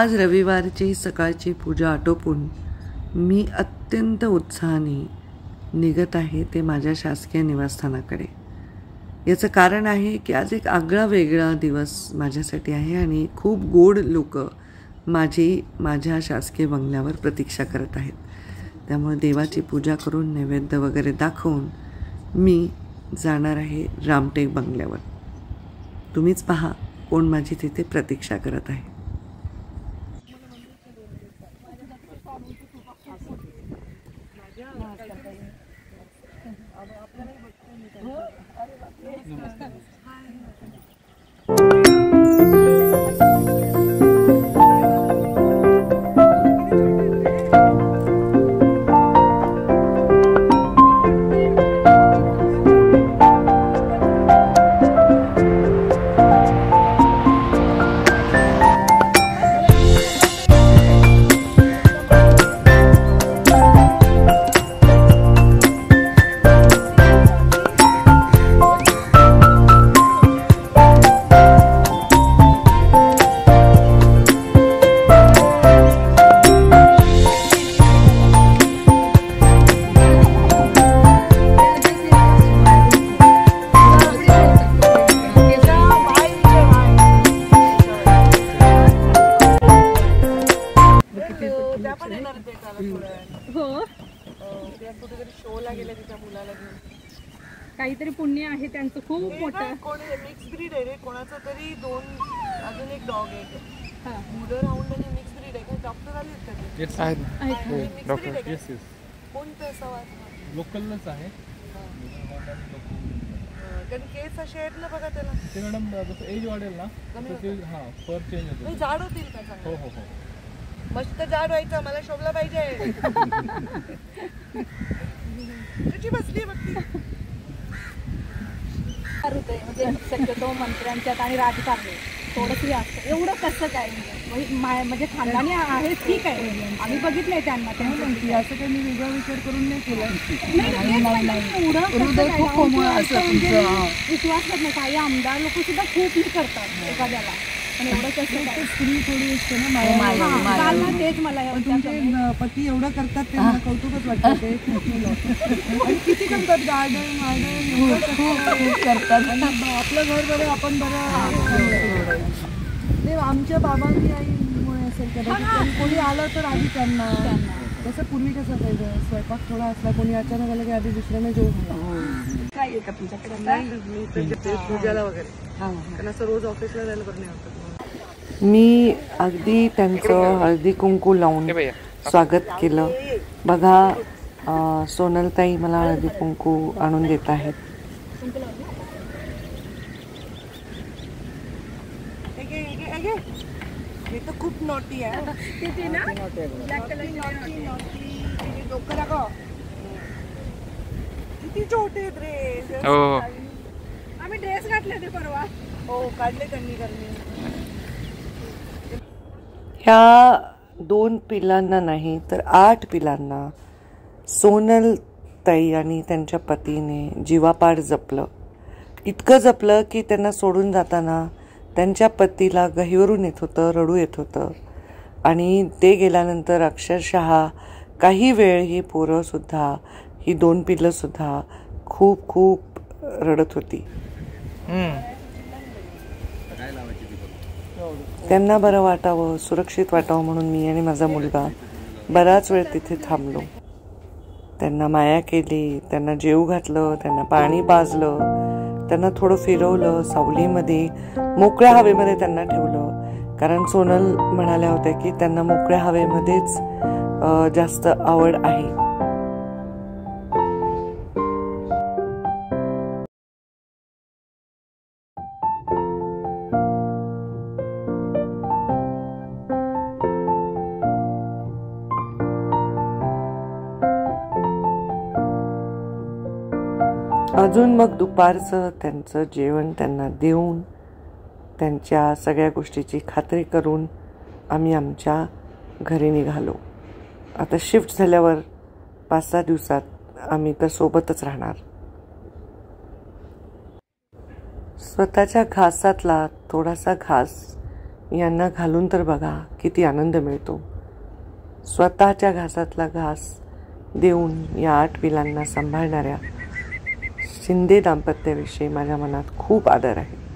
आज रविवारची सकाळची पूजा आटोपून मी अत्यंत उत्साहाने निघत आहे ते माझ्या शासकीय निवासस्थानाकडे। याचं कारण आहे की आज एक आगळा वेगळा दिवस माझ्यासाठी आहे आणि खूप गोड लोक माझ्या शासकीय बंगल्यावर प्रतीक्षा करत आहेत। त्यामुळे देवाची पूजा करून नैवेद्य वगैरे दाखवून मी जाणार आहे रामटेक बंगल्यावर। तुम्हीच पहा कोण माझी तिथे प्रतीक्षा करत आहे। काहीतरी पुण्य आहे त्यांचं खूप मोठं। कोण मिक्स ब्रीड आहे रे, कोणाचं तरी अजून एक डॉग आहे। हां, मुलं राऊंड आणि मिक्स ब्रीड आहे। डॉक्टर आले आहेत का ते? येस आहेत डॉक्टर। येस कोणतं असावं? लोकलच आहे। कारण केस असे आहेत ना बघा त्याला। ते मॅडम जसं एज वाढेल ना तसं हां फर चेंज होतो। जाड होतील का? हो हो हो, मस्त जाड व्हायचं, मला शोभला पाहिजे। कशी बसली बघ ती। म्हणजे शक्यतो मंत्र्यांच्यात आणि राजकारणी थोडंसं असतं, एवढं कसं काय म्हणजे खानदानी आहे ठीक आहे, आम्ही बघितलंय त्यांना। असं काही मी वेगळा विचार करून नाही केला। विश्वास करत नाही, काही आमदार लोक सुद्धा खूप करतात एखाद्याला, पण एवढं कसं काय? स्त्री थोडी असते ना, तेच मला तुमचे पती एवढं करतात ते मला कौतुकच वाटतं। ते आणि किती करतात, गार्डन करतात। आपलं घर बरं, आपण बरं। ते आमच्या बाबांनी आईमुळे असेल कदाचित, कोणी आलं तर आधी त्यांना। तसं पूर्वी कसं असायचं, स्वयंपाक थोडा असला, कोणी अचानक आलं की आधी दुसऱ्याने जेवण काय आहे का तुमच्याकडे? नाही पूजाला वगैरे, कारण असं रोज ऑफिसला जायला बरं नाही वाटत। मी अगदी त्यांचं हळदी कुंकू लावून स्वागत केलं। बघा सोनलताई मला हळदी कुंकू आणून देत आहेत। हे तर खूप नोटी आहे। किती छोटे आहेत रे। आम्ही ड्रेस घातले ते परवा। हो काढले त्यांनी ह्या 2 पिलांना नाही तर 8 पिलांना सोनल ताई आणि त्यांच्या पतीने जीवापाड जपलं। इतकं जपलं की त्यांना सोडून जाताना त्यांच्या पतीला गहिवरून येत होतं, रडू येत होतं। आणि ते गेल्यानंतर अक्षरशः काही वेळ ही पोरंसुद्धा, ही 2 पिलंसुद्धा खूप खूप रडत होती। त्यांना बरं वाटावं, सुरक्षित वाटावं म्हणून मी आणि माझा मुलगा बराच वेळ तिथे थांबलो। त्यांना माया केली, त्यांना जेवू घातलं, त्यांना पाणी पाजलं, त्यांना थोडं फिरवलं, सावलीमध्ये मोकळ्या हवेमध्ये त्यांना ठेवलं। कारण सोनल म्हणाल्या होत्या की त्यांना मोकळ्या हवेमध्येच जास्त आवड आहे। अजून मग दुपारचं त्यांचं जेवण त्यांना देऊन त्यांच्या सगळ्या गोष्टीची खात्री करून आम्ही आमच्या घरी निघालो। आता शिफ्ट झाल्यावर 5-6 दिवसात आम्ही तर सोबतच राहणार। स्वतःच्या घासातला थोडासा घास यांना घालून तर बघा किती आनंद मिळतो. स्वतःच्या घासातला घास देऊन या 8 पिलांना सांभाळणाऱ्या शिंदे दाम्पत्याविषयी माझ्या मनात खूप आदर आहे.